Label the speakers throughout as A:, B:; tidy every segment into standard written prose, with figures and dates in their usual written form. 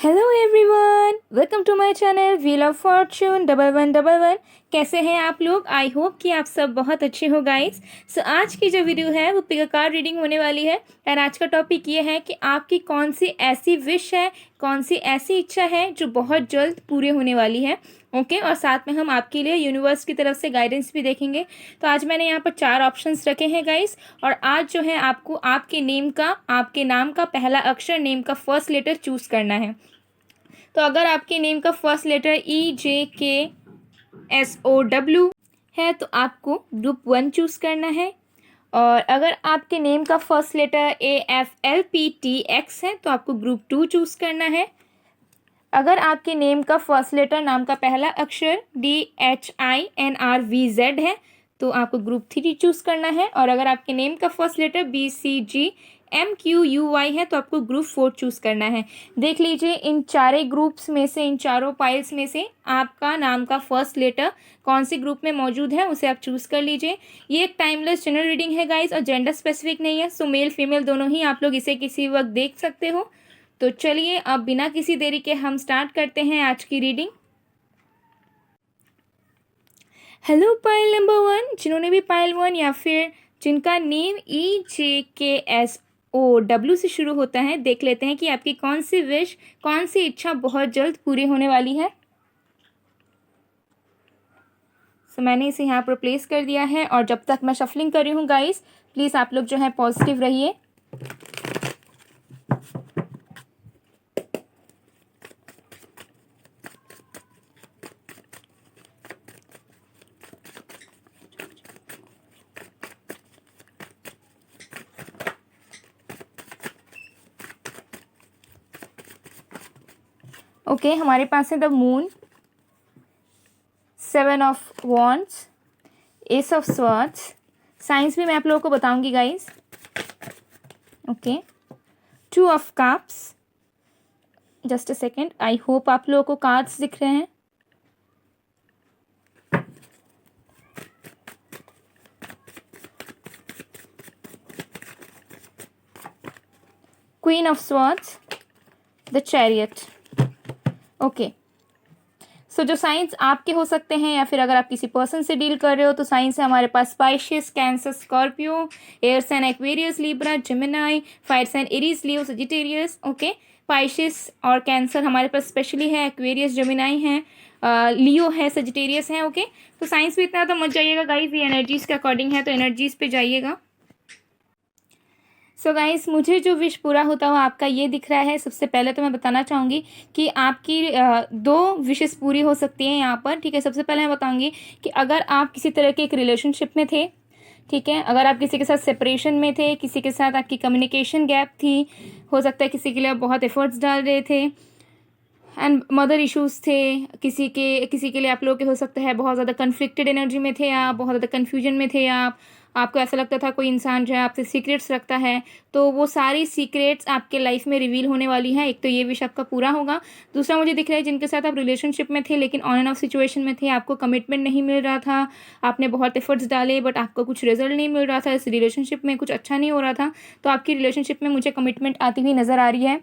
A: Hello everyone, welcome to my channel wheel of fortune 1111। कैसे हैं आप लोग? आई होप कि आप सब बहुत अच्छे हो गाइस। सो आज की जो वीडियो है वो पिक अ कार्ड रीडिंग होने वाली है। एंड आज का टॉपिक ये है कि आपकी कौन सी ऐसी विश है, कौन सी ऐसी इच्छा है जो बहुत जल्द पूरी होने वाली है। ओके और साथ में हम आपके लिए यूनिवर्स की तरफ से गाइडेंस भी देखेंगे। तो आज मैंने यहाँ पर 4 ऑप्शंस रखे हैं गाइस, और आज जो है आपको आपके नाम का पहला अक्षर, नेम का फर्स्ट लेटर चूज़ करना है। तो अगर आपके नेम का फर्स्ट लेटर EJKSOW है तो आपको ग्रुप 1 चूज़ करना है, और अगर आपके नेम का फर्स्ट लेटर AFLPTX है तो आपको ग्रुप 2 चूज़ करना है। अगर आपके नेम का फर्स्ट लेटर, नाम का पहला अक्षर DHINRVZ है तो आपको ग्रुप 3 चूज़ करना है, और अगर आपके नेम का फर्स्ट लेटर BCGMQUY है तो आपको ग्रुप 4 चूज़ करना है। देख लीजिए इन चारों ग्रुप्स में से, इन चारों पाइल्स में से आपका नाम का फर्स्ट लेटर कौन से ग्रुप में मौजूद है उसे आप चूज़ कर लीजिए। ये एक टाइमलेस जनरल रीडिंग है गाइस, और जेंडर स्पेसिफिक नहीं है। सो मेल फीमेल दोनों ही आप लोग इसे किसी वक्त देख सकते हो। तो चलिए अब बिना किसी देरी के हम स्टार्ट करते हैं आज की रीडिंग। हेलो पाइल नंबर 1, जिन्होंने भी पाइल 1 या फिर जिनका नेम EJKSOW से शुरू होता है, देख लेते हैं कि आपकी कौन सी विश, कौन सी इच्छा बहुत जल्द पूरी होने वाली है। सो मैंने इसे यहाँ पर प्लेस कर दिया है, और जब तक मैं शफलिंग कर रही हूँ गाइस, प्लीज़ आप लोग जो है पॉजिटिव रहिए। ओके हमारे पास है the moon, 7 of wands, S of swords. Science भी मैं आप लोगों को बताऊंगी guys. Okay 2 of cups. Just a second, I hope आप लोगों को कार्ड्स दिख रहे हैं। Queen of swords, the chariot. Okay so जो साइंस आपके हो सकते हैं, या फिर अगर आप किसी पर्सन से डील कर रहे हो, तो साइंस है हमारे पास Pisces, Cancer, Scorpio, air sign Aquarius, Libra, Gemini, fire sign Aries, Leo, Sagittarius. Okay Pisces और कैंसर हमारे पास स्पेशली है, एक्वेरियस, जेमिनाई है, लियो है, सजिटेरियस है। ओके तो साइंस भी इतना तो मत जाइएगा गाइज, ये एनर्जीज के अकॉर्डिंग है तो एनर्जीज पे जाइएगा। सो गाइस मुझे जो विश पूरा होता हुआ आपका ये दिख रहा है। सबसे पहले तो मैं बताना चाहूँगी कि आपकी 2 विशेस पूरी हो सकती हैं यहाँ पर। ठीक है, सबसे पहले मैं बताऊँगी कि अगर आप किसी तरह के एक रिलेशनशिप में थे, ठीक है, अगर आप किसी के साथ सेपरेशन में थे, किसी के साथ आपकी कम्युनिकेशन गैप थी, हो सकता है किसी के लिए आप बहुत एफर्ट्स डाल रहे थे, एंड मदर इश्यूज़ थे, किसी के लिए आप लोग के हो सकता है बहुत ज़्यादा कन्फ्लिक्टेड एनर्जी में थे आप, बहुत ज़्यादा कन्फ्यूजन में थे आपको ऐसा लगता था कोई इंसान जो है आपसे सीक्रेट्स रखता है, तो वो सारी सीक्रेट्स आपके लाइफ में रिवील होने वाली हैं। एक तो ये विश आपका पूरा होगा। दूसरा मुझे दिख रहा है जिनके साथ आप रिलेशनशिप में थे लेकिन ऑन एंड ऑफ सिचुएशन में थे, आपको कमिटमेंट नहीं मिल रहा था, आपने बहुत एफर्ट्स डाले बट आपको कुछ रिजल्ट नहीं मिल रहा था, इस रिलेशनशिप में कुछ अच्छा नहीं हो रहा था, तो आपकी रिलेशनशिप में मुझे कमिटमेंट आती हुई नज़र आ रही है।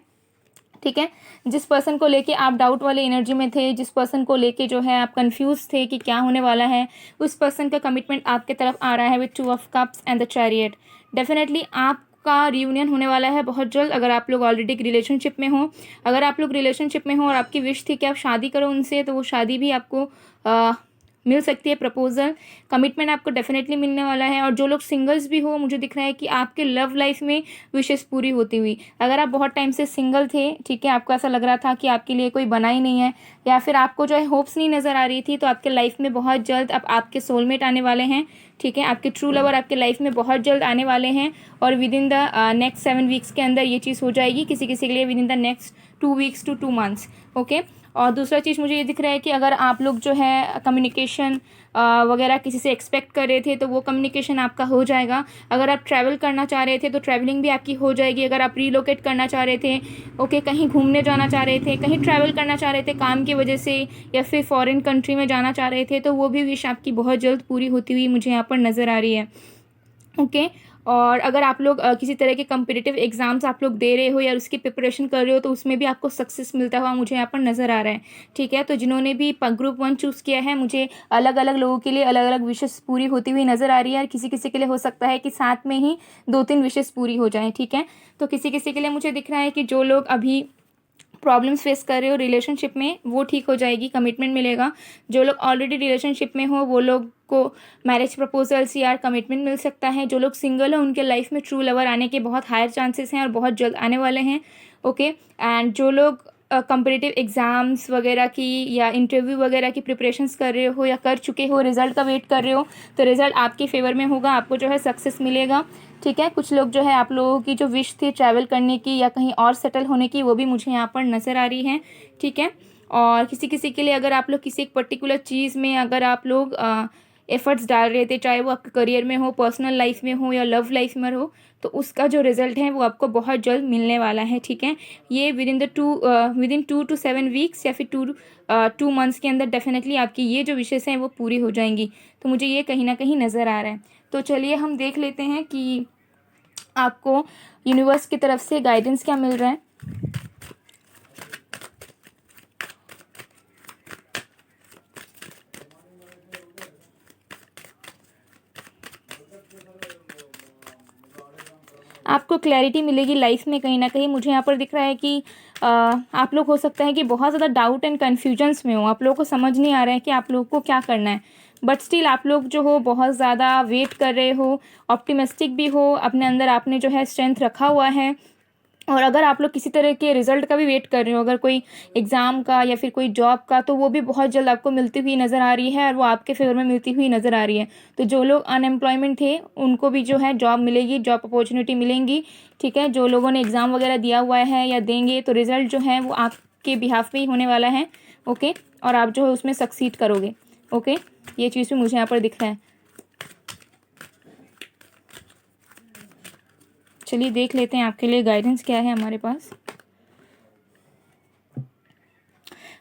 A: ठीक है, जिस पर्सन को लेके आप डाउट वाले एनर्जी में थे, जिस पर्सन को लेके जो है आप कंफ्यूज थे कि क्या होने वाला है, उस पर्सन का कमिटमेंट आपके तरफ आ रहा है with 2 of cups and the chariot. Definitely आपका रियूनियन होने वाला है बहुत जल्द। अगर आप लोग ऑलरेडी एक रिलेशनशिप में हो, अगर आप लोग रिलेशनशिप में हो और आपकी विश थी कि आप शादी करो उनसे, तो वो शादी भी आपको मिल सकती है। प्रपोजल, कमिटमेंट आपको डेफिनेटली मिलने वाला है। और जो लोग सिंगल्स भी हो, मुझे दिख रहा है कि आपके लव लाइफ में विशेष पूरी होती हुई। अगर आप बहुत टाइम से सिंगल थे, ठीक है, आपको ऐसा लग रहा था कि आपके लिए कोई बना ही नहीं है, या फिर आपको जो है होप्स नहीं नज़र आ रही थी, तो आपके लाइफ में बहुत जल्द अब आपके सोलमेट आने वाले हैं। ठीक है, आपके ट्रू लवर आपके लाइफ में बहुत जल्द आने वाले हैं, और with in the next 7 weeks के अंदर ये चीज़ हो जाएगी। किसी किसी के लिए with in the next 2 weeks to 2 months। Okay और दूसरा चीज़ मुझे ये दिख रहा है कि अगर आप लोग जो है कम्युनिकेशन वगैरह किसी से एक्सपेक्ट कर रहे थे, तो वो कम्युनिकेशन आपका हो जाएगा। अगर आप ट्रैवल करना चाह रहे थे तो ट्रैवलिंग भी आपकी हो जाएगी। अगर आप रीलोकेट करना चाह रहे थे, ओके, कहीं घूमने जाना चाह रहे थे, कहीं ट्रैवल करना चाह रहे थे काम की वजह से, या फिर फॉरेन कंट्री में जाना चाह रहे थे, तो वो भी विश आपकी बहुत जल्द पूरी होती हुई मुझे यहाँ पर नज़र आ रही है। ओके और अगर आप लोग किसी तरह के कम्पिटिटिव एग्ज़ाम्स आप लोग दे रहे हो या उसकी प्रिपरेशन कर रहे हो तो उसमें भी आपको सक्सेस मिलता हुआ मुझे यहाँ पर नज़र आ रहा है। ठीक है, तो जिन्होंने भी ग्रुप 1 चूज़ किया है, मुझे अलग अलग लोगों के लिए अलग अलग विशेष पूरी होती हुई नज़र आ रही है, और किसी किसी के लिए हो सकता है कि साथ में ही 2-3 विशेष पूरी हो जाएँ। ठीक है, तो किसी किसी के लिए मुझे दिख रहा है कि जो लोग अभी प्रॉब्लम्स फेस कर रहे हो रिलेशनशिप में, वो ठीक हो जाएगी, कमिटमेंट मिलेगा। जो लोग ऑलरेडी रिलेशनशिप में हो वो लोग को मैरिज प्रपोजल्स या कमिटमेंट मिल सकता है। जो लोग सिंगल हो उनके लाइफ में ट्रू लवर आने के बहुत हायर चांसेस हैं और बहुत जल्द आने वाले हैं। ओके, एंड जो लोग कम्पिटिटिव एग्ज़ाम्स वगैरह की या इंटरव्यू वगैरह की प्रिपरेशंस कर रहे हो या कर चुके हो, रिज़ल्ट का वेट कर रहे हो, तो रिज़ल्ट आपके फेवर में होगा, आपको जो है सक्सेस मिलेगा। ठीक है, कुछ लोग जो है आप लोगों की जो विश थी ट्रैवल करने की या कहीं और सेटल होने की, वो भी मुझे यहाँ पर नज़र आ रही है। ठीक है, और किसी किसी के लिए अगर आप लोग किसी एक पर्टिकुलर चीज़ में अगर आप लोग एफ़र्ट्स डाल रहे थे, चाहे वो आपके करियर में हो, पर्सनल लाइफ में हो या लव लाइफ में हो, तो उसका जो रिज़ल्ट है वो आपको बहुत जल्द मिलने वाला है। ठीक है, ये विदिन 2 to 7 वीक्स या फिर 2 मंथ्स के अंदर डेफिनेटली आपकी ये जो विशेष हैं वो पूरी हो जाएंगी। तो मुझे ये कहीं ना कहीं नज़र आ रहा है। तो चलिए हम देख लेते हैं कि आपको यूनिवर्स की तरफ से गाइडेंस क्या मिल रहा है। आपको क्लैरिटी मिलेगी लाइफ में कहीं ना कहीं। मुझे यहाँ पर दिख रहा है कि आप लोग हो सकता है कि बहुत ज़्यादा डाउट एंड कन्फ्यूजन्स में हो, आप लोगों को समझ नहीं आ रहा है कि आप लोगों को क्या करना है, बट स्टिल आप लोग जो हो बहुत ज़्यादा वेट कर रहे हो, ऑप्टिमिस्टिक भी हो, अपने अंदर आपने जो है स्ट्रेंथ रखा हुआ है। और अगर आप लोग किसी तरह के रिज़ल्ट का भी वेट कर रहे हो, अगर कोई एग्ज़ाम का या फिर कोई जॉब का, तो वो भी बहुत जल्द आपको मिलती हुई नज़र आ रही है और वो आपके फेवर में मिलती हुई नज़र आ रही है। तो जो लोग अनएम्प्लॉयमेंट थे उनको भी जो है जॉब मिलेगी, जॉब अपॉर्चुनिटी मिलेंगी। ठीक है, जो लोगों ने एग्ज़ाम वगैरह दिया हुआ है या देंगे, तो रिज़ल्ट जो है वो आपके बिहाफ पे ही होने वाला है। ओके, और आप जो है उसमें सक्सीड करोगे। ओके, ये चीज़ भी मुझे यहाँ पर दिख रहा है। चलिए देख लेते हैं आपके लिए गाइडेंस क्या है हमारे पास।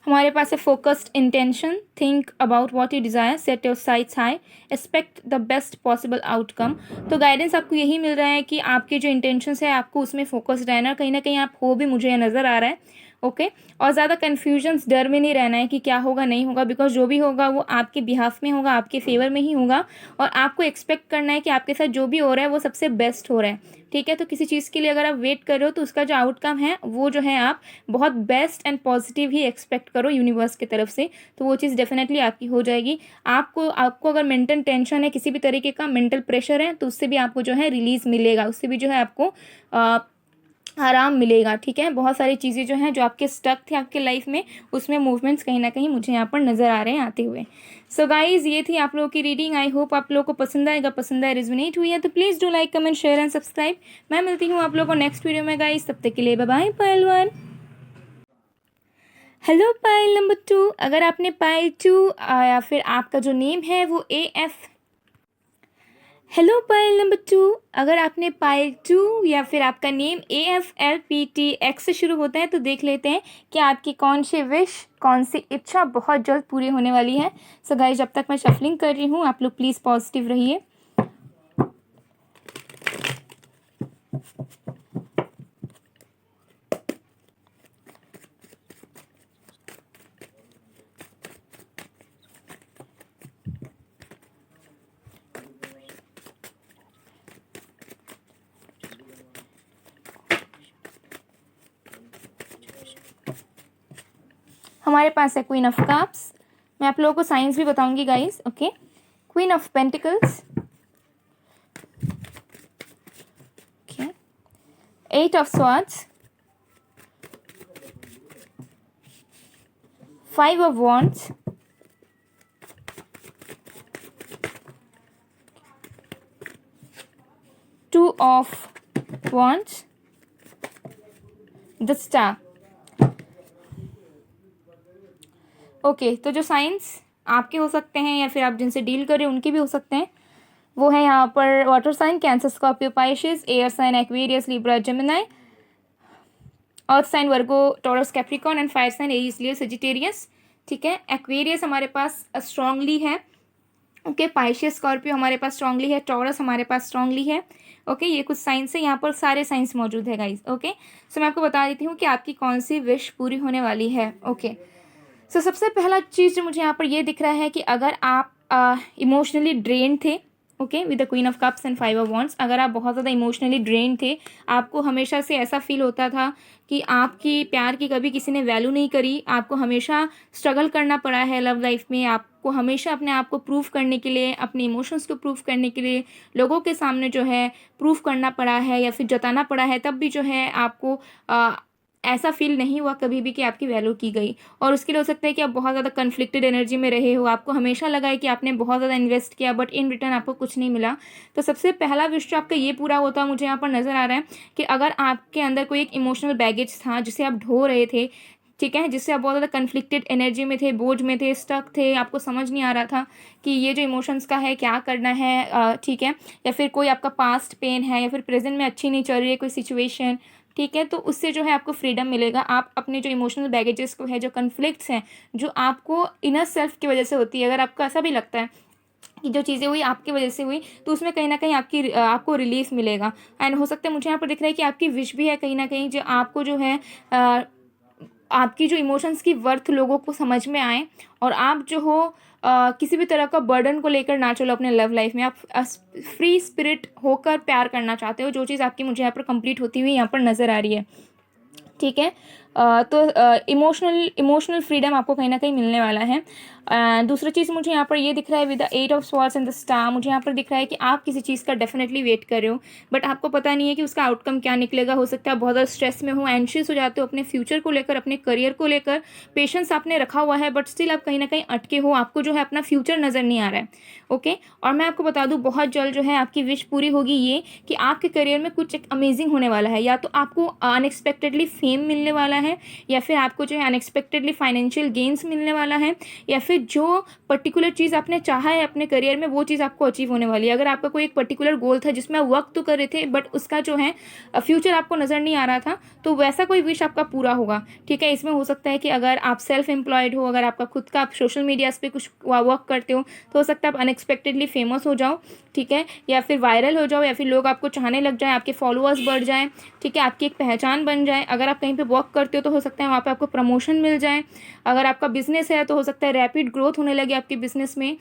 A: हमारे पास है focused intention, think about what you desire, set your sites high, expect the best possible outcome. तो गाइडेंस आपको यही मिल रहा है कि आपके जो इंटेंशंस है आपको उसमें फोकस्ड रहना, कहीं ना कहीं आप हो भी, मुझे नज़र आ रहा है। ओके, और ज़्यादा कन्फ्यूजन्स, डर में नहीं रहना है कि क्या होगा नहीं होगा, बिकॉज जो भी होगा वो आपके बिहाफ में होगा, आपके फेवर में ही होगा। और आपको एक्सपेक्ट करना है कि आपके साथ जो भी हो रहा है वो सबसे बेस्ट हो रहा है। ठीक है, तो किसी चीज़ के लिए अगर आप वेट कर रहे हो तो उसका जो आउटकम है वो जो है आप बहुत best and positive he expect करो यूनिवर्स की तरफ से, तो वो चीज़ डेफिनेटली आपकी हो जाएगी। आपको अगर मेंटल टेंशन है, किसी भी तरीके का मेंटल प्रेशर है, तो उससे भी आपको जो है रिलीज़ मिलेगा, उससे भी जो है आपको आराम मिलेगा। ठीक है, बहुत सारी चीज़ें जो हैं जो आपके स्टक थे आपके लाइफ में, उसमें मूवमेंट्स कहीं ना कहीं मुझे यहाँ पर नज़र आ रहे हैं आते हुए। सो गाइज, ये थी आप लोगों की रीडिंग। आई होप आप लोगों को पसंद आएगा, पसंद आए, रेजोनेट हुई है तो please do like, comment, share and subscribe. मैं मिलती हूँ आप लोगों को नेक्स्ट वीडियो में गाइज, तब तक के लिए बाय बाय पायल 1। हेलो पायल नंबर 2, अगर आपने पायल 2 या फिर आपका जो नेम है वो AF। हेलो पायल नंबर 2, अगर आपने पायल 2 या फिर आपका नेम AFLPTX से शुरू होता है तो देख लेते हैं कि आपकी कौन सी विश, कौन सी इच्छा बहुत जल्द पूरी होने वाली है। सो गाइस, जब तक मैं शफलिंग कर रही हूँ आप लोग प्लीज़ पॉजिटिव रहिए। हमारे पास है क्वीन ऑफ कप्स। मैं आप लोगों को साइंस भी बताऊंगी guys. Okay, queen of pentacles, okay, 8 of swords, 5 of wands, 2 of wands, the star. Okay, तो जो साइंस आपके हो सकते हैं या फिर आप जिनसे डील कर रहे हैं उनके भी हो सकते हैं, वो है यहाँ पर water sign Cancer, Scorpio, Pisces, air sign Aquarius, Libra, Gemini, earth sign Virgo, Taurus, Capricorn and fire sign Aries, Leo, Sagittarius. ठीक है, एक्वेरियस हमारे पास स्ट्रांगली है ओके, पाइशियस स्कॉर्पियो हमारे पास स्ट्रांगली है, टॉरस हमारे पास स्ट्रांगली है। ओके, ये कुछ साइंस है, यहाँ पर सारे साइंस मौजूद है गाइज। ओके, सो मैं आपको बता देती हूँ कि आपकी कौन सी विश पूरी होने वाली है। ओके, सो सबसे पहला चीज़ जो मुझे यहाँ पर ये दिख रहा है कि अगर आप इमोशनली ड्रेन थे, okay, with the queen of cups and five of wands, अगर आप बहुत ज़्यादा इमोशनली ड्रेन थे, आपको हमेशा से ऐसा फील होता था कि आपकी प्यार की कभी किसी ने वैल्यू नहीं करी, आपको हमेशा स्ट्रगल करना पड़ा है लव लाइफ में, आपको हमेशा अपने आप को प्रूव करने के लिए, अपने इमोशंस को प्रूव करने के लिए लोगों के सामने जो है प्रूव करना पड़ा है या फिर जताना पड़ा है, तब भी जो है आपको ऐसा फील नहीं हुआ कभी भी कि आपकी वैल्यू की गई। और उसके लिए हो सकता है कि आप बहुत ज़्यादा कन्फ्लिक्टेड एनर्जी में रहे हो, आपको हमेशा लगा है कि आपने बहुत ज़्यादा इन्वेस्ट किया बट इन रिटर्न आपको कुछ नहीं मिला। तो सबसे पहला विश जो आपका ये पूरा होता मुझे यहाँ पर नज़र आ रहा है कि अगर आपके अंदर कोई एक इमोशनल बैगेज था जिसे आप ढो रहे थे, ठीक है, जिससे आप बहुत ज़्यादा कन्फ्लिक्टेड एनर्जी में थे, बोझ में थे, स्टक थे, आपको समझ नहीं आ रहा था कि ये जो इमोशंस का है क्या करना है, ठीक है, या फिर कोई आपका पास्ट पेन है या फिर प्रेजेंट में अच्छी नहीं चल रही है कोई सिचुएशन, ठीक है, तो उससे जो है आपको फ्रीडम मिलेगा। आप अपने जो इमोशनल बैगेजेस को है, जो कन्फ्लिक्ट्स हैं, जो आपको इनर सेल्फ की वजह से होती है, अगर आपको ऐसा भी लगता है कि जो चीज़ें हुई आपकी वजह से हुई, तो उसमें कहीं ना कहीं आपको रिलीफ मिलेगा। एंड हो सकता है मुझे यहाँ पर दिख रहा है कि आपकी विश भी है कहीं ना कहीं जो आपको जो है आपकी जो इमोशंस की वर्थ लोगों को समझ में आए और आप जो हो किसी भी तरह का बर्डन को लेकर ना चलो अपने लव लाइफ में, आप फ्री स्पिरिट होकर प्यार करना चाहते हो, जो चीज़ आपकी मुझे यहाँ पर कंप्लीट होती हुई यहाँ पर नज़र आ रही है, ठीक है। तो इमोशनल फ्रीडम आपको कहीं ना कहीं मिलने वाला है। दूसरी चीज़ मुझे यहाँ पर ये दिख रहा है with the 8 of swords and the star, मुझे यहाँ पर दिख रहा है कि आप किसी चीज़ का डेफिनेटली वेट कर रहे हो बट आपको पता नहीं है कि उसका आउटकम क्या निकलेगा। हो सकता है बहुत ज़्यादा स्ट्रेस में हो, एंशियस हो जाते हो अपने फ्यूचर को लेकर, अपने करियर को लेकर, पेशेंस आपने रखा हुआ है बट स्टिल आप कहीं ना कहीं अटके हो, आपको जो है अपना फ्यूचर नज़र नहीं आ रहा है। ओके, और मैं आपको बता दूँ बहुत जल्द जो है आपकी विश पूरी होगी ये कि आपके करियर में कुछ एक अमेजिंग होने वाला है। या तो आपको अनएक्सपेक्टेडली फेम मिलने वाला है, या फिर आपको जो है अनएक्सपेक्टेडली फाइनेंशियल गेन्स मिलने वाला है, या फिर जो पर्टिकुलर चीज़ आपने चाहा है अपने करियर में वो चीज़ आपको अचीव होने वाली है। अगर आपका कोई एक पर्टिकुलर गोल था जिसमें आप वर्क तो कर रहे थे बट उसका जो है फ्यूचर आपको नज़र नहीं आ रहा था, तो वैसा कोई विश आपका पूरा होगा, ठीक है। इसमें हो सकता है कि अगर आप सेल्फ एम्प्लॉयड हो, अगर आपका खुद का आप सोशल मीडियाज़ पे कुछ वर्क करते हो, तो हो सकता है आप अनएक्सपेक्टेडली फेमस हो जाओ, ठीक है, या फिर वायरल हो जाओ, या फिर लोग आपको चाहने लग जाए, आपके फॉलोअर्स बढ़ जाएँ, ठीक है, आपकी एक पहचान बन जाए। अगर आप कहीं पे वर्क करते हो तो हो सकता है वहाँ पे आपको प्रमोशन मिल जाए। अगर आपका बिजनेस है तो हो सकता है रैपिड ग्रोथ होने लगे आपके बिजनेस में,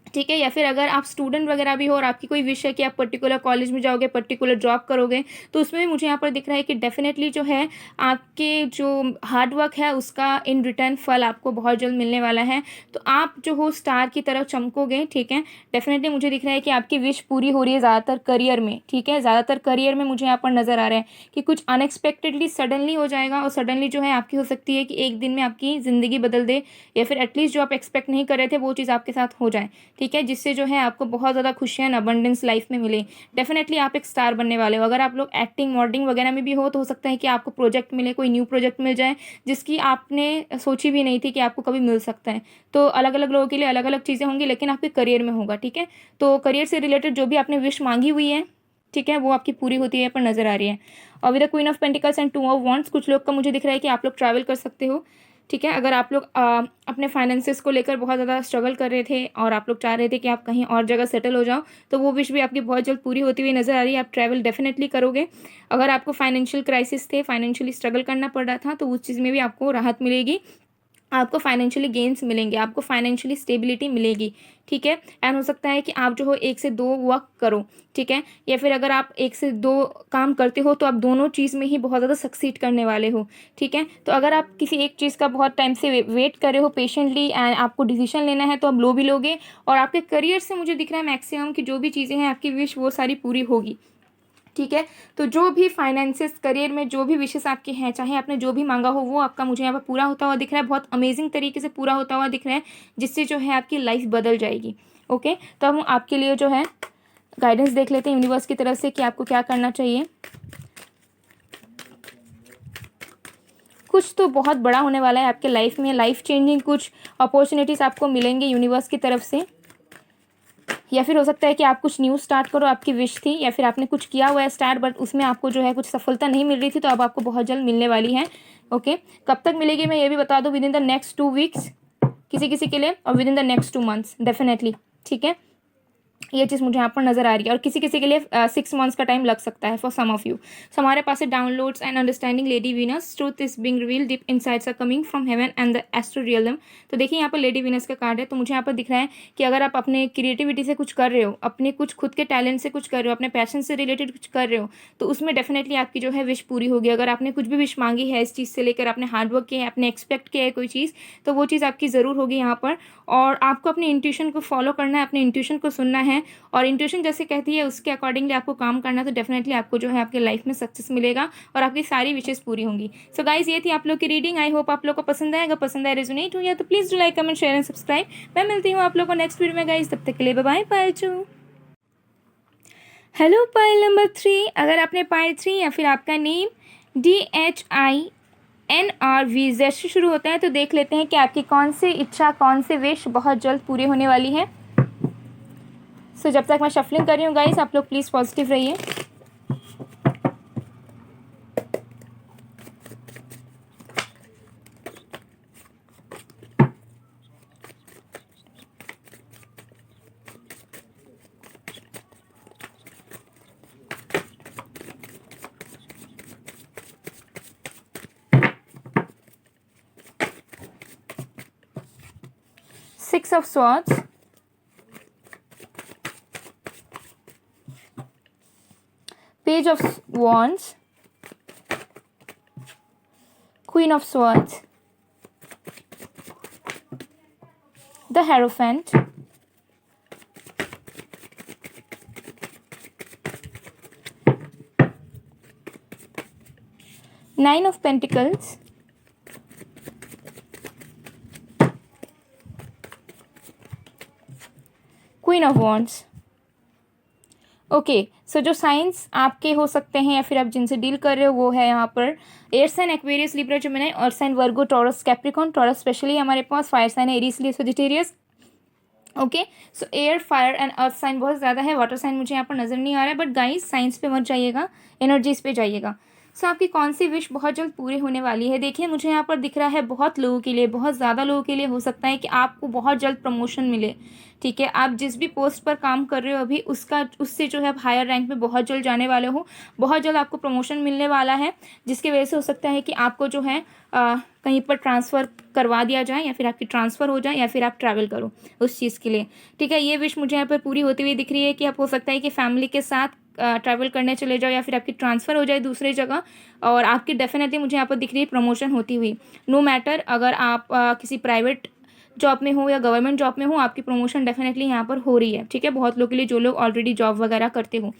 A: ठीक है। या फिर अगर आप स्टूडेंट वगैरह भी हो और आपकी कोई विश है कि आप पर्टिकुलर कॉलेज में जाओगे, पर्टिकुलर जॉब करोगे, तो उसमें भी मुझे यहाँ पर दिख रहा है कि डेफिनेटली जो है आपके जो हार्ड वर्क है उसका इन रिटर्न फल आपको बहुत जल्द मिलने वाला है। तो आप जो हो स्टार की तरफ चमकोगे, ठीक है। डेफिनेटली मुझे दिख रहा है कि आपकी विश पूरी हो रही है ज़्यादातर करियर में, ठीक है। ज़्यादातर करियर में मुझे यहाँ पर नज़र आ रहा है कि कुछ अनएक्सपेक्टेडली सडनली हो जाएगा और सडनली जो है आपकी हो सकती है कि एक दिन में आपकी ज़िंदगी बदल दे, या फिर एटलीस्ट जो आप एक्सपेक्ट नहीं कर रहे थे वो चीज़ आपके साथ हो जाए, ठीक है, जिससे जो है आपको बहुत ज़्यादा खुशियाँ अबंडेंस लाइफ में मिले। डेफिनेटली आप एक स्टार बनने वाले हो। अगर आप लोग एक्टिंग मॉडलिंग वगैरह में भी हो तो हो सकता है कि आपको प्रोजेक्ट मिले, कोई न्यू प्रोजेक्ट मिल जाए जिसकी आपने सोची भी नहीं थी कि आपको कभी मिल सकता है। तो अलग अलग लोगों के लिए अलग अलग चीज़ें होंगी, लेकिन आपके करियर में होगा, ठीक है। तो करियर से रिलेटेड जो भी आपने विश मांगी हुई है, ठीक है, वो आपकी पूरी होती है पर नज़र आ रही है। और with the queen of pentacles and 2 of wands, कुछ लोग का मुझे दिख रहा है कि आप लोग ट्रैवल कर सकते हो, ठीक है। अगर आप लोग अपने फाइनेंसेस को लेकर बहुत ज़्यादा स्ट्रगल कर रहे थे और आप लोग चाह रहे थे कि आप कहीं और जगह सेटल हो जाओ, तो वो विश भी आपकी बहुत जल्द पूरी होती हुई नज़र आ रही है। आप ट्रैवल डेफिनेटली करोगे। अगर आपको फाइनेंशियल क्राइसिस थे, फाइनेंशियली स्ट्रगल करना पड़ रहा था, तो उस चीज़ में भी आपको राहत मिलेगी, आपको फाइनेंशियली गेन्स मिलेंगे, आपको फाइनेंशियली स्टेबिलिटी मिलेगी, ठीक है। एंड हो सकता है कि आप जो हो 1 से 2 वर्क करो, ठीक है, या फिर अगर आप 1 से 2 काम करते हो तो आप दोनों चीज़ में ही बहुत ज़्यादा सक्सीड करने वाले हो, ठीक है। तो अगर आप किसी एक चीज़ का बहुत टाइम से वेट कर रहे हो पेशेंटली एंड आपको डिसीजन लेना है तो आप लो भी लोगे। और आपके करियर से मुझे दिख रहा है मैक्सिमम कि जो भी चीज़ें हैं आपकी विश वो सारी पूरी होगी, ठीक है। तो जो भी फाइनेंसेस करियर में जो भी विशेष आपके हैं, चाहे आपने जो भी मांगा हो वो आपका मुझे यहाँ पर पूरा होता हुआ दिख रहा है, बहुत अमेजिंग तरीके से पूरा होता हुआ दिख रहा है, जिससे जो है आपकी लाइफ बदल जाएगी। ओके, तो हम आपके लिए जो है गाइडेंस देख लेते हैं यूनिवर्स की तरफ से कि आपको क्या करना चाहिए। कुछ तो बहुत बड़ा होने वाला है आपके लाइफ में, लाइफ चेंजिंग कुछ अपॉर्चुनिटीज़ आपको मिलेंगे यूनिवर्स की तरफ से, या फिर हो सकता है कि आप कुछ न्यू स्टार्ट करो, आपकी विश थी, या फिर आपने कुछ किया हुआ है स्टार्ट बट उसमें आपको जो है कुछ सफलता नहीं मिल रही थी, तो अब आपको बहुत जल्द मिलने वाली है। ओके, कब तक मिलेगी मैं ये भी बता दूँ, with in the next 2 weeks किसी किसी के लिए, और with in the next 2 months definitely, ठीक है, ये चीज़ मुझे यहाँ पर नज़र आ रही है। और किसी किसी के लिए 6 मंथ्स का टाइम लग सकता है for some of you. So हमारे पास है downloads and understanding lady Venus, truth is being reveal, deep insights are coming from heaven and the astro realm. तो देखिए यहाँ पर लेडी वीनस का कार्ड है। तो मुझे यहाँ पर दिख रहा है कि अगर आप अपने क्रिएटिविटी से कुछ कर रहे हो, अपने कुछ खुद के टैलेंट से कुछ कर रहे हो, अपने पैशन से रिलेटेड कुछ कर रहे हो, तो उसमें डेफिनेटली आपकी जो है विश पूरी होगी। अगर आपने कुछ भी विश मांगी है इस चीज़ से लेकर, आपने हार्डवर्क किया है, आपने एक्सपेक्ट किया है कोई चीज़, तो वो चीज़ आपकी ज़रूर होगी यहाँ पर। और आपको अपने इंट्यूशन को फॉलो करना है, अपने इंट्यूशन को सुनना है, और इंट्यूशन जैसे कहती है उसके अकॉर्डिंगली आपको काम करना है। तो डेफिनेटली आपको जो है आपके लाइफ में सक्सेस मिलेगा और आपकी सारी विशेष पूरी होंगी। सो गाइज, ये थी आप लोग की रीडिंग। आई होप आप लोग को पसंद आएगा। पसंद आए, रेजोनेट हुआ तो please do like, comment, share and subscribe. मैं मिलती हूँ आप लोग को नेक्स्ट वीडियो में गाइज। तब तक के लिए बाय बाय। पायल 2। Hello pile number 3। अगर आपने पायल 3 या फिर आपका नेम DHINRVZ से शुरू होता है तो देख लेते हैं कि आपकी कौन सी इच्छा, कौन सी विश बहुत जल्द पूरी होने वाली है। सो जब तक मैं शफलिंग कर रही हूँ गाइस, आप लोग प्लीज़ पॉजिटिव रहिए। Six of Swords, Page of Wands, Queen of Swords, the Hierophant, Nine of Pentacles, queen of wands. Okay, so जो साइंस आपके हो सकते हैं या फिर आप जिनसे डील कर रहे हो वो है यहाँ पर air sign Aquarius, Libra, Gemini, earth sign Virgo, Taurus, Capricorn. Taurus specially हमारे पास, फायर साइन है Aries, Leo, Sagittarius. Okay, so air, fire and earth sign बहुत ज़्यादा है। वाटर साइन मुझे यहाँ पर नज़र नहीं आ रहा है, बट गाइस साइंस पे मत जाइएगा, एनर्जीज पे जाइएगा। सो आपकी कौन सी विश बहुत जल्द पूरी होने वाली है। देखिए मुझे यहाँ पर दिख रहा है बहुत लोगों के लिए, बहुत ज़्यादा लोगों के लिए हो सकता है कि आपको बहुत जल्द प्रमोशन मिले। ठीक है, आप जिस भी पोस्ट पर काम कर रहे हो अभी उससे जो है आप हायर रैंक में बहुत जल्द जाने वाले हो। बहुत जल्द आपको प्रमोशन मिलने वाला है, जिसकी वजह से हो सकता है कि आपको जो है कहीं पर ट्रांसफ़र करवा दिया जाए, या फिर आपकी ट्रांसफ़र हो जाए, या फिर आप ट्रैवल करो उस चीज़ के लिए। ठीक है, ये विश मुझे यहाँ पर पूरी होती हुई दिख रही है कि आप हो सकता है कि फैमिली के साथ ट्रैवल करने चले जाओ, या फिर आपकी ट्रांसफ़र हो जाए दूसरी जगह, और आपकी डेफिनेटली मुझे यहाँ पर दिख रही है प्रमोशन होती हुई। नो मैटर अगर आप किसी प्राइवेट जॉब में हो या गवर्नमेंट जॉब में हो, आपकी प्रमोशन डेफिनेटली यहाँ पर हो रही है। ठीक है, बहुत लोगों के लिए जो लोग ऑलरेडी जॉब वगैरह करते हो।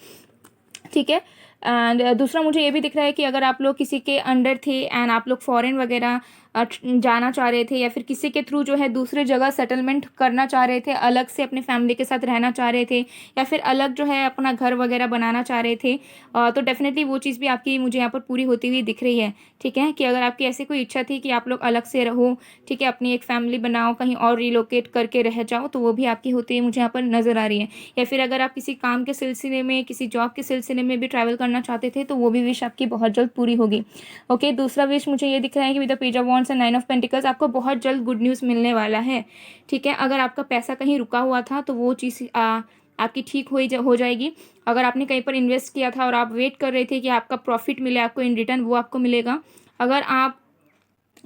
A: ठीक है, एंड दूसरा मुझे ये भी दिख रहा है कि अगर आप लोग किसी के अंडर थे एंड आप लोग फॉरेन वगैरह जाना चाह रहे थे, या फिर किसी के थ्रू जो है दूसरे जगह सेटलमेंट करना चाह रहे थे, अलग से अपने फैमिली के साथ रहना चाह रहे थे, या फिर अलग जो है अपना घर वगैरह बनाना चाह रहे थे, तो डेफिनेटली वो चीज़ भी आपकी मुझे यहाँ पर पूरी होती हुई दिख रही है। ठीक है, कि अगर आपकी ऐसी कोई इच्छा थी कि आप लोग अलग से रहो, ठीक है, अपनी एक फैमिली बनाओ, कहीं और रिलोकेट करके रह जाओ, तो वो भी आपकी होती हुई मुझे यहाँ पर नज़र आ रही है। या फिर अगर आप किसी काम के सिलसिले में, किसी जॉब के सिलसिले में भी ट्रैवल करना चाहते थे, तो वो भी विश आपकी बहुत जल्द पूरी होगी। ओके, दूसरा विश मुझे ये दिख रहा है कि with the page of wands and nine of pentacles आपको बहुत जल्द गुड न्यूज़ मिलने वाला है। ठीक है, अगर आपका पैसा कहीं रुका हुआ था तो वो चीज़ आपकी ठीक हो जाएगी। अगर आपने कहीं पर इन्वेस्ट किया था और आप वेट कर रहे थे कि आपका प्रॉफिट मिले आपको इन रिटर्न, वो आपको मिलेगा। अगर आप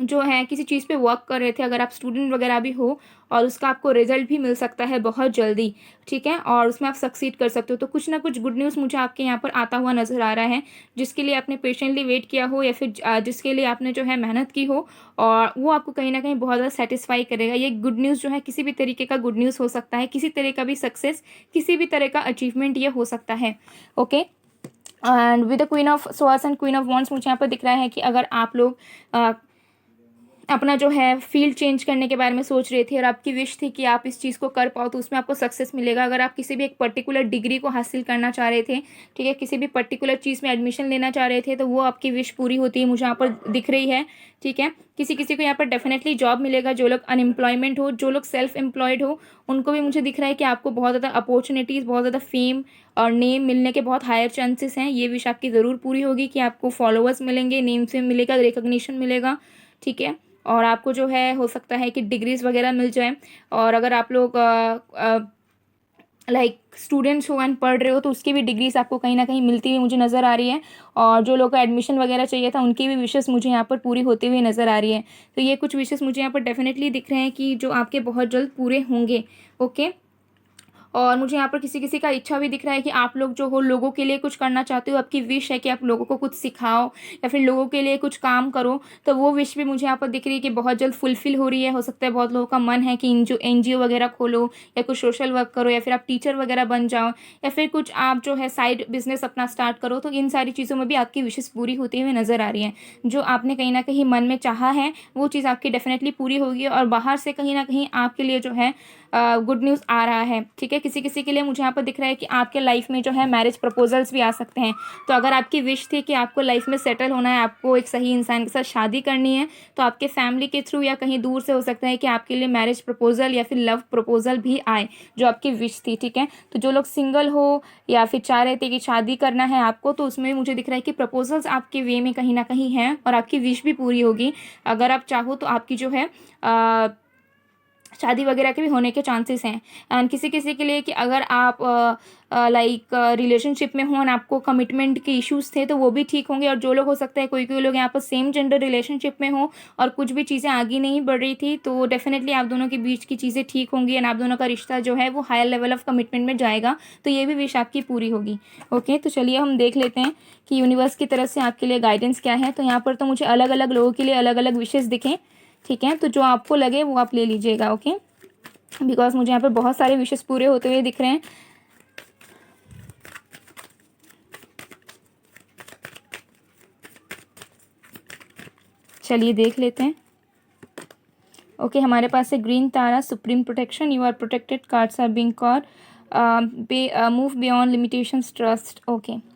A: जो है किसी चीज़ पे वर्क कर रहे थे, अगर आप स्टूडेंट वगैरह भी हो, और उसका आपको रिजल्ट भी मिल सकता है बहुत जल्दी। ठीक है, और उसमें आप सक्सीड कर सकते हो। तो कुछ ना कुछ गुड न्यूज़ मुझे आपके यहाँ पर आता हुआ नज़र आ रहा है, जिसके लिए आपने पेशेंटली वेट किया हो, या फिर जिसके लिए आपने जो है मेहनत की हो, और वो आपको कहीं ना कहीं बहुत ज़्यादा सेटिस्फाई करेगा। ये गुड न्यूज़ जो है किसी भी तरीके का गुड न्यूज़ हो सकता है, किसी तरह का भी सक्सेस, किसी भी तरह का अचीवमेंट ये हो सकता है। Okay, and with the queen of swords and queen of wands मुझे यहाँ पर दिख रहा है कि अगर आप लोग अपना जो है फील्ड चेंज करने के बारे में सोच रहे थे और आपकी विश थी कि आप इस चीज़ को कर पाओ, तो उसमें आपको सक्सेस मिलेगा। अगर आप किसी भी एक पर्टिकुलर डिग्री को हासिल करना चाह रहे थे, ठीक है, किसी भी पर्टिकुलर चीज़ में एडमिशन लेना चाह रहे थे, तो वो आपकी विश पूरी होती है मुझे यहाँ पर दिख रही है। ठीक है, किसी किसी को यहाँ पर डेफिनेटली जॉब मिलेगा। जो लोग अनएम्प्लॉयमेंट हो, जो लोग सेल्फ एम्प्लॉयड हो, उनको भी मुझे दिख रहा है कि आपको बहुत ज़्यादा अपॉर्चुनिटीज़, बहुत ज़्यादा फेम और नेम मिलने के बहुत हायर चांसेस हैं। ये विश आपकी ज़रूर पूरी होगी कि आपको फॉलोअर्स मिलेंगे, नेम फेम मिलेगा, रिकग्निशन मिलेगा। ठीक है, और आपको जो है हो सकता है कि डिग्रीज़ वगैरह मिल जाए। और अगर आप लोग लाइक स्टूडेंट्स हो एंड पढ़ रहे हो तो उसकी भी डिग्रीज आपको कहीं ना कहीं मिलती हुई मुझे नज़र आ रही है। और जो लोगों को एडमिशन वगैरह चाहिए था उनकी भी विशेष मुझे यहाँ पर पूरी होती हुई नज़र आ रही है। तो ये कुछ विशेष मुझे यहाँ पर डेफिनेटली दिख रहे हैं कि जो आपके बहुत जल्द पूरे होंगे। ओके। और मुझे यहाँ पर किसी किसी का इच्छा भी दिख रहा है कि आप लोग जो हो लोगों के लिए कुछ करना चाहते हो, आपकी विश है कि आप लोगों को कुछ सिखाओ या फिर लोगों के लिए कुछ काम करो। तो वो विश भी मुझे यहाँ पर दिख रही है कि बहुत जल्द फुलफिल हो रही है। हो सकता है बहुत लोगों का मन है कि एनजीओ वगैरह खोलो या कुछ सोशल वर्क करो या फिर आप टीचर वगैरह बन जाओ या फिर कुछ आप जो है साइड बिजनेस अपना स्टार्ट करो। तो इन सारी चीज़ों में भी आपकी विशेष पूरी होती हुई नज़र आ रही है। जो आपने कहीं ना कहीं मन में चाहा है वो चीज़ आपकी डेफिनेटली पूरी होगी और बाहर से कहीं ना कहीं आपके लिए जो है गुड न्यूज़ आ रहा है। ठीक है। किसी किसी के लिए मुझे यहाँ पर दिख रहा है कि आपके लाइफ में जो है मैरिज प्रपोजल्स भी आ सकते हैं। तो अगर आपकी विश थी कि आपको लाइफ में सेटल होना है, आपको एक सही इंसान के साथ शादी करनी है, तो आपके फैमिली के थ्रू या कहीं दूर से हो सकता है कि आपके लिए मैरिज प्रपोजल या फिर लव प्रपोजल भी आए जो आपकी विश थी। ठीक है। तो जो लोग सिंगल हो या फिर चाह रहे थे कि शादी करना है आपको, तो उसमें मुझे दिख रहा है कि प्रपोजल्स आपके वे में कहीं ना कहीं हैं और आपकी विश भी पूरी होगी। अगर आप चाहो तो आपकी जो है शादी वगैरह के भी होने के चांसेस हैं। एंड किसी किसी के लिए कि अगर आप लाइक रिलेशनशिप में हो और आपको कमिटमेंट के इश्यूज थे तो वो भी ठीक होंगे। और जो लोग हो सकता है कोई कोई लोग यहाँ पर सेम जेंडर रिलेशनशिप में हो और कुछ भी चीज़ें आगे नहीं बढ़ रही थी, तो डेफिनेटली आप दोनों के बीच की चीज़ें ठीक होंगी एंड आप दोनों का रिश्ता जो है वो हायर लेवल ऑफ कमिटमेंट में जाएगा। तो ये भी विश आपकी पूरी होगी। ओके। तो चलिए हम देख लेते हैं कि यूनिवर्स की तरफ से आपके लिए गाइडेंस क्या है। तो यहाँ पर तो मुझे अलग अलग लोगों के लिए अलग अलग विशेष दिखें। ठीक है। तो जो आपको लगे वो आप ले लीजिएगा। ओके। बिकॉज मुझे यहाँ पर बहुत सारे विशेष पूरे होते हुए दिख रहे हैं। चलिए देख लेते हैं। ओके। हमारे पास है green Tara, supreme protection, you are protected, cards are being called, move beyond limitations, trust. Okay.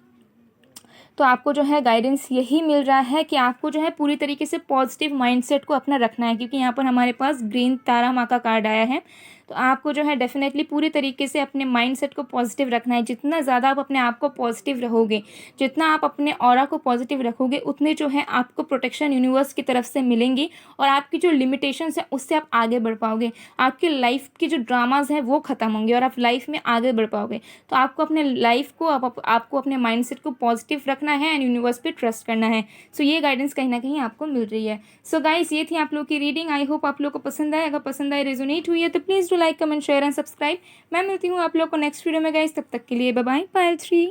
A: तो आपको जो है गाइडेंस यही मिल रहा है कि आपको जो है पूरी तरीके से पॉजिटिव माइंडसेट को अपना रखना है, क्योंकि यहाँ पर हमारे पास ग्रीन तारा माँ का कार्ड आया है। तो आपको जो है डेफिनेटली पूरी तरीके से अपने माइंडसेट को पॉजिटिव रखना है। जितना ज़्यादा आप अपने आप को पॉजिटिव रहोगे, जितना आप अपने ऑरा को पॉजिटिव रखोगे, उतने जो है आपको प्रोटेक्शन यूनिवर्स की तरफ से मिलेंगी और आपकी जो लिमिटेशंस है उससे आप आगे बढ़ पाओगे। आपकी लाइफ की जो ड्रामाज हैं वो ख़त्म होंगे और आप लाइफ में आगे बढ़ पाओगे। तो आपको अपने लाइफ को आपको अपने माइंडसेट को पॉजिटिव रखना है एंड यूनिवर्स पे ट्रस्ट करना है। सो ये गाइडेंस कहीं ना कहीं आपको मिल रही है। सो गाइस, ये थी आप लोग की रीडिंग। आई होप आप लोग को पसंद आए। अगर पसंद आए, रेजोनेट हुई है तो please do like, comment, share and subscribe. मैं मिलती हूँ आप लोग को नेक्स्ट वीडियो में गाइस। तब तक के लिए बाय बाय। पायल 3।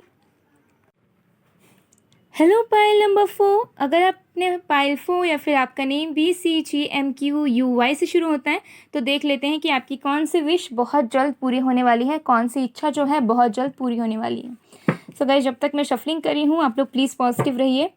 A: Hello pile number 4। अगर आपने पायल 4 या फिर आपका नेम BCGMQUY से शुरू होता है तो देख लेते हैं कि आपकी कौन सी विश बहुत जल्द पूरी होने वाली है, कौन सी इच्छा जो है बहुत जल्द पूरी होने वाली है। सो गाइस, जब तक मैं शफलिंग कर रही हूँ आप लोग प्लीज़ पॉजिटिव रहिए।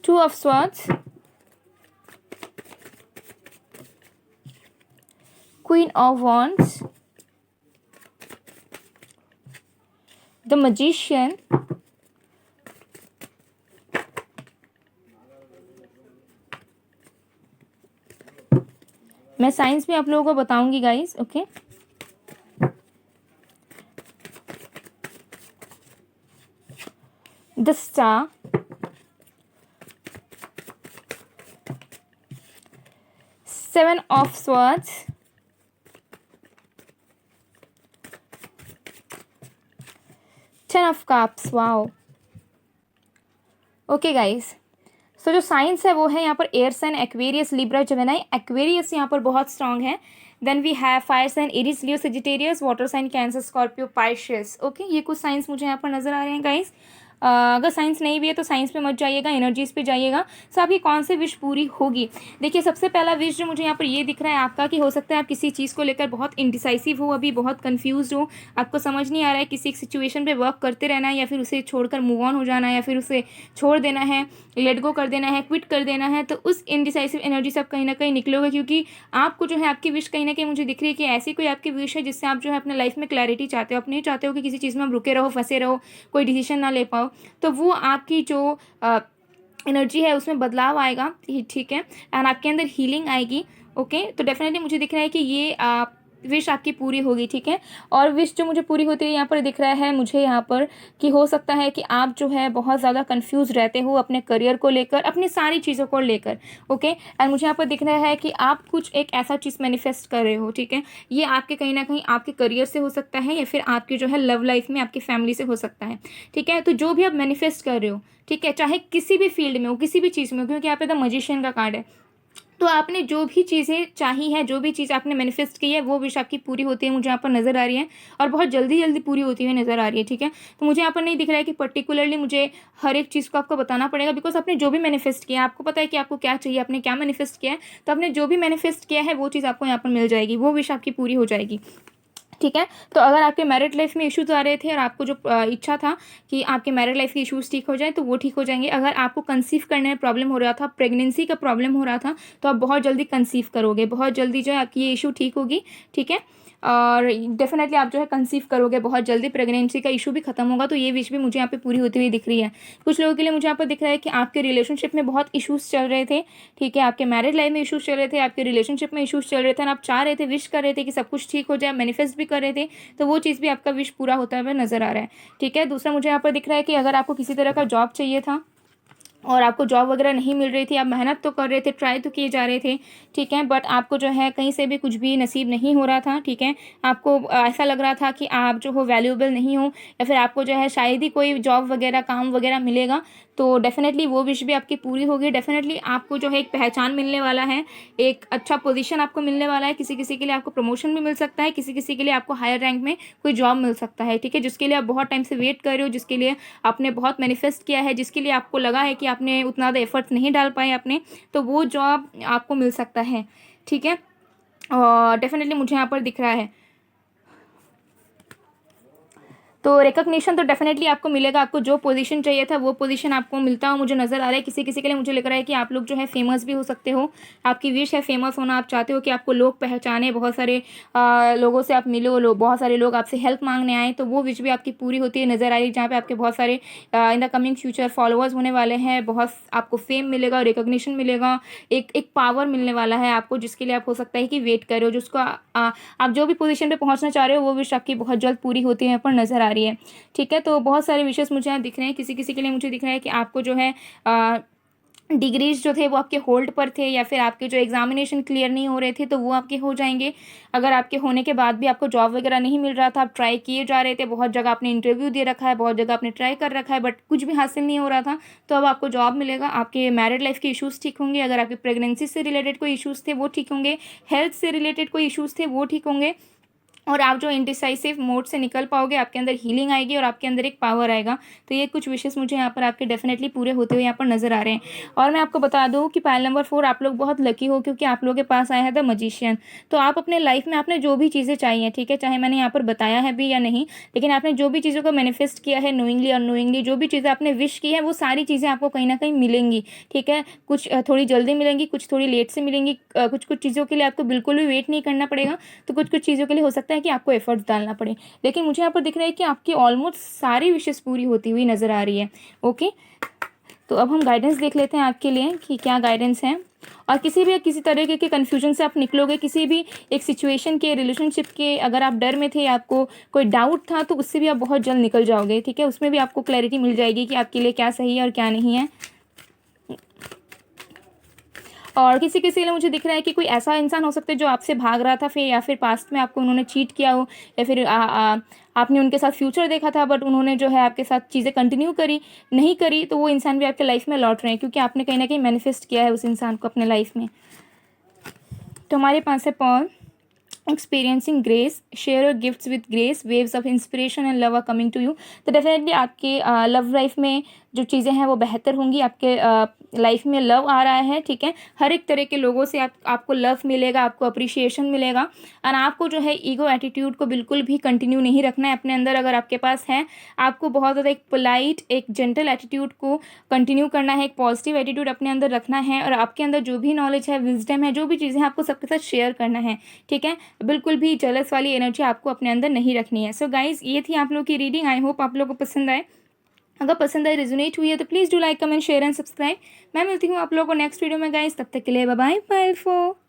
A: Two of Swords, Queen of Wands, the Magician, मैं साइंस भी आप लोगों को बताऊंगी guys. Okay. The star, Seven of Swords, Ten of Cups। Wow. Okay guys, so जो साइंस है वो है यहाँ पर air sign Aquarius, Libra, Gemini. Aquarius यहाँ पर बहुत स्ट्रांग है। Then we have fire sign Aries, Leo, Sagittarius, water sign Cancer, Scorpio, Pisces. Okay. ये कुछ साइंस मुझे यहाँ पर नजर आ रहे हैं गाइस। अगर साइंस नहीं भी है तो साइंस पे मत जाइएगा, एनर्जीज पे जाइएगा। सो आपकी कौन सी विश पूरी होगी? देखिए, सबसे पहला विश जो मुझे यहाँ पर ये दिख रहा है आपका कि हो सकता है आप किसी चीज़ को लेकर बहुत इंडिसाइसिव हो, अभी बहुत कंफ्यूज हो, आपको समझ नहीं आ रहा है किसी एक सिचुएशन पे वर्क करते रहना है या फिर उसे छोड़कर मूव ऑन हो जाना है या फिर उसे छोड़ देना है, लेट गो कर देना है, क्विट कर देना है। तो उस इंडिसाइसिव एनर्जी से आप कहीं ना कहीं निकलोगे, क्योंकि आपको जो है आपकी विश कहीं ना कहीं मुझे दिख रही है कि ऐसी कोई आपकी विश है जिससे आप जो है अपने लाइफ में क्लैरिटी चाहते हो। आप नहीं चाहते हो कि किसी चीज़ में आप रुके रहो, फंसे रहो, कोई डिसीजन ना ले पाओ। तो वो आपकी जो एनर्जी है उसमें बदलाव आएगा, ठीक है, एंड आपके अंदर हीलिंग आएगी। ओके, तो डेफिनेटली मुझे दिख रहा है कि ये विश आपकी पूरी होगी, ठीक है। और विश जो मुझे पूरी होती है यहाँ पर दिख रहा है मुझे यहाँ पर कि हो सकता है कि आप जो है बहुत ज़्यादा कंफ्यूज रहते हो अपने करियर को लेकर, अपनी सारी चीज़ों को लेकर। ओके, एंड मुझे यहाँ पर दिख रहा है कि आप कुछ एक ऐसा चीज़ मैनिफेस्ट कर रहे हो, ठीक है। ये आपके कहीं ना कहीं आपके करियर से हो सकता है या फिर आपकी जो है लव लाइफ में आपकी फैमिली से हो सकता है, ठीक है। तो जो भी आप मैनिफेस्ट कर रहे हो, ठीक है, चाहे किसी भी फील्ड में हो, किसी भी चीज़ में हो, क्योंकि यहाँ पे द मजिशियन का कार्ड है, तो आपने जो भी चीज़ें चाही हैं, जो भी चीज़ आपने मैनिफेस्ट की है, वो विश आपकी पूरी होती है मुझे यहाँ पर नज़र आ रही है, और बहुत जल्दी जल्दी पूरी होती हुई नज़र आ रही है, ठीक है। तो मुझे यहाँ पर नहीं दिख रहा है कि पर्टिकुलरली मुझे हर एक चीज़ को आपको बताना पड़ेगा, बिकॉज आपने जो भी मैनिफेस्ट किया है, आपको पता है कि आपको क्या चाहिए, आपने क्या मैनिफेस्ट किया है, तो आपने जो भी मैनिफेस्ट किया है वो चीज़ आपको यहाँ पर मिल जाएगी, वो विश आपकी पूरी हो जाएगी, ठीक है। तो अगर आपके मैरिड लाइफ में इश्यूज आ रहे थे और आपको जो इच्छा था कि आपके मैरिड लाइफ के इश्यूज ठीक हो जाए, तो वो ठीक हो जाएंगे। अगर आपको कंसीव करने में प्रॉब्लम हो रहा था, प्रेगनेंसी का प्रॉब्लम हो रहा था, तो आप बहुत जल्दी कंसीव करोगे, बहुत जल्दी जो है आपकी ये इशू ठीक होगी, ठीक है। और डेफिनेटली आप जो है कंसीव करोगे बहुत जल्दी, प्रेगनेंसी का इशू भी खत्म होगा। तो ये विश भी मुझे यहाँ पे पूरी होती हुई दिख रही है। कुछ लोगों के लिए मुझे यहाँ पर दिख रहा है कि आपके रिलेशनशिप में बहुत इश्यूज चल रहे थे, ठीक है, आपके मैरिड लाइफ में इश्यूज चल रहे थे, आपके रिलेशनशिप में इश्यूज चल रहे थे, और आप चाह रहे थे, विश कर रहे थे कि सब कुछ ठीक हो जाए, मैनिफेस्ट भी कर रहे थे, तो वो चीज़ भी आपका विश पूरा होता हुआ नजर आ रहा है, ठीक है। दूसरा मुझे यहाँ पर दिख रहा है कि अगर आपको किसी तरह का जॉब चाहिए था और आपको जॉब वगैरह नहीं मिल रही थी, आप मेहनत तो कर रहे थे, ट्राई तो किए जा रहे थे, ठीक है, बट आपको जो है कहीं से भी कुछ भी नसीब नहीं हो रहा था, ठीक है। आपको ऐसा लग रहा था कि आप जो हो वैल्यूएबल नहीं हो, या फिर आपको जो है शायद ही कोई जॉब वगैरह काम वगैरह मिलेगा, तो डेफिनेटली वो विश भी आपकी पूरी होगी। डेफिनेटली आपको जो है एक पहचान मिलने वाला है, एक अच्छा पोजीशन आपको मिलने वाला है, किसी किसी के लिए आपको प्रमोशन भी मिल सकता है, किसी किसी के लिए आपको हायर रैंक में कोई जॉब मिल सकता है, ठीक है, जिसके लिए आप बहुत टाइम से वेट कर रहे हो, जिसके लिए आपने बहुत मैनिफेस्ट किया है, जिसके लिए आपको लगा है कि आपने उतना ज़्यादा एफर्ट्स नहीं डाल पाए आपने, तो वो जॉब आपको मिल सकता है, ठीक है। और डेफिनेटली मुझे यहाँ पर दिख रहा है, तो रिकॉग्निशन तो डेफिनेटली आपको मिलेगा, आपको जो पोजीशन चाहिए था वो पोजीशन आपको मिलता हो मुझे नज़र आ रहा है। किसी किसी के लिए मुझे लग रहा है कि आप लोग जो है फेमस भी हो सकते हो, आपकी विश है फेमस होना, आप चाहते हो कि आपको लोग पहचाने, बहुत सारे लोगों से आप मिलो, बहुत सारे लोग आपसे हेल्प मांगने आए, तो वो विश भी आपकी पूरी होती है नज़र आ रही है, जहाँ पे आपके बहुत सारे in the coming future followers होने वाले हैं, बहुत आपको फेम मिलेगा, रिकॉग्निशन मिलेगा, एक पावर मिलने वाला है आपको, जिसके लिए आप हो सकता है कि वेट कर रहे हो, जिसको आप जो भी पोजीशन पे पहुंचना चाह रहे हो वो विश आपकी बहुत जल्द पूरी होती है यहाँ पर नज़र आ रही है, ठीक है। तो बहुत सारे विशेष मुझे यहाँ दिख रहे हैं। किसी किसी के लिए मुझे दिख रहा है कि आपको जो है डिग्रीज जो थे वो आपके होल्ड पर थे, या फिर आपके जो एग्जामिनेशन क्लियर नहीं हो रहे थे तो वो आपके हो जाएंगे। अगर आपके होने के बाद भी आपको जॉब वगैरह नहीं मिल रहा था, आप ट्राई किए जा रहे थे, बहुत जगह आपने इंटरव्यू दे रखा है, बहुत जगह आपने ट्राई कर रखा है, बट कुछ भी हासिल नहीं हो रहा था, तो अब आपको जॉब मिलेगा। आपके मैरिड लाइफ के इशूज़ ठीक होंगे, अगर आपके प्रेगनेंसी से रिलेटेड कोई इशूज़ थे वो ठीक होंगे, हेल्थ से रिलेटेड कोई इशूज़ थे वो ठीक होंगे, और आप जो इंडिसाइसिव मोड से निकल पाओगे, आपके अंदर हीलिंग आएगी और आपके अंदर एक पावर आएगा। तो ये कुछ विशेष मुझे यहाँ पर आपके डेफिनेटली पूरे होते हुए यहाँ पर नज़र आ रहे हैं। और मैं आपको बता दूँ कि पायल नंबर 4 आप लोग बहुत लकी हो, क्योंकि आप लोगों के पास आया है द मजिशियन। तो आप अपने लाइफ में आपने जो भी चीज़ें चाहिए हैं, ठीक है, चाहे मैंने यहाँ पर बताया है भी या नहीं, लेकिन आपने जो भी चीज़ों को मैनिफेस्ट किया है, नोइंगली अननोइंगली जो भी चीज़ें आपने विश की है, वो सारी चीज़ें आपको कहीं ना कहीं मिलेंगी, ठीक है। कुछ थोड़ी जल्दी मिलेंगी, कुछ थोड़ी लेट से मिलेंगी, कुछ कुछ चीज़ों के लिए आपको बिल्कुल भी वेट नहीं करना पड़ेगा, तो कुछ कुछ चीज़ों के लिए हो सकता है कि आपको एफर्ट्स डालना पड़े। लेकिन मुझे यहाँ पर दिख रहा है कि आपकी ऑलमोस्ट सारी विशेष पूरी होती हुई नज़र आ रही है। ओके, तो अब हम गाइडेंस देख लेते हैं आपके लिए कि क्या गाइडेंस है। और किसी तरीके के कन्फ्यूजन से आप निकलोगे, किसी भी एक सिचुएशन के, रिलेशनशिप के, अगर आप डर में थे, आपको कोई डाउट था, तो उससे भी आप बहुत जल्द निकल जाओगे, ठीक है। उसमें भी आपको क्लैरिटी मिल जाएगी कि आपके लिए क्या सही है और क्या नहीं है। और किसी किसी लिए मुझे दिख रहा है कि कोई ऐसा इंसान हो सकता है जो आपसे भाग रहा था, फिर या फिर पास्ट में आपको उन्होंने चीट किया हो, या फिर आपने उनके साथ फ्यूचर देखा था बट उन्होंने जो है आपके साथ चीज़ें कंटिन्यू करी नहीं करी, तो वो इंसान भी आपके लाइफ में लौट रहे हैं, क्योंकि आपने कहीं ना कहीं मैनिफेस्ट किया है उस इंसान को अपने लाइफ में। तो हमारे पास है Paul experiencing grace, share your gifts with grace, waves of inspiration and love are coming to you. तो डेफिनेटली आपके लव लाइफ में जो चीज़ें हैं वो बेहतर होंगी, आपके लाइफ में लव आ रहा है, ठीक है। हर एक तरह के लोगों से आपको लव मिलेगा, आपको अप्रिशिएशन मिलेगा, और आपको जो है ईगो एटीट्यूड को बिल्कुल भी कंटिन्यू नहीं रखना है अपने अंदर। अगर आपके पास है, आपको बहुत ज़्यादा एक पोलाइट, एक जेंटल एटीट्यूड को कंटिन्यू करना है, एक पॉजिटिव एटीट्यूड अपने अंदर रखना है, और आपके अंदर जो भी नॉलेज है, विजडम है, जो भी चीज़ें हैं आपको सबके साथ शेयर करना है, ठीक है। बिल्कुल भी जेलस वाली एनर्जी आपको अपने अंदर नहीं रखनी है। सो गाइज, ये थी आप लोग की रीडिंग। आई होप आप लोगों को पसंद आए। अगर पसंद आई, रेजोनेट हुई है तो please do like, comment, share and subscribe. मैं मिलती हूँ आप लोगों को नेक्स्ट वीडियो में गाइस, तब तक के लिए बाय बाय, बाय फॉर।